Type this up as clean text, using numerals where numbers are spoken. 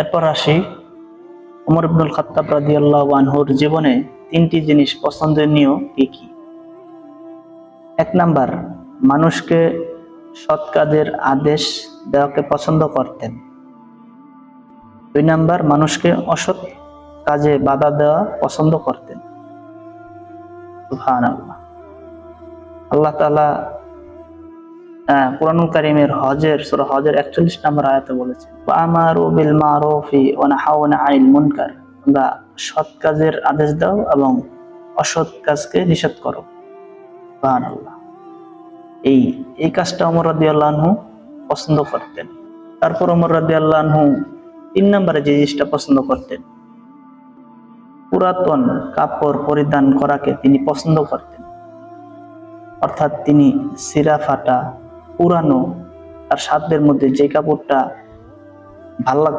এরপর আসি ওমর ইবনুল খাত্তাব রাদিয়াল্লাহু আনহুর জীবনে তিনটি জিনিস পছন্দনীয় কি কি। 1 নাম্বার, মানুষকে সৎ কাজের আদেশ দেওয়াকে পছন্দ করতেন। 2 নাম্বার, মানুষকে অসৎ কাজে বাধা দেওয়া পছন্দ করতেন। সুবহানাল্লাহ। আল্লাহ তাআলা কুরআনুল কারীমের সূরা হজের 41 নম্বর আয়াতে বলেছেন, আমারু বিল মারুফি ওয়া নাহাউনা আনিল মুনকার, তোমরা সৎ কাজের আদেশ দাও এবং অসৎ কাজকে নিষেধ করো। সুবহানাল্লাহ। এই কাজটা ওমর রাদিয়াল্লাহু আনহু পছন্দ করতেন। তারপর ওমর রাদিয়াল্লাহু আনহু 3 নম্বরে যে জিনিসটা পছন্দ করতেন, পুরাতন কাপড় পরিধান করাকে তিনি পছন্দ করতেন। অর্থাৎ তিনি ছিঁড়া ফাটা পুরানো তার সাধ্যের মধ্যে যে কাপড়টা ভাল লাগতো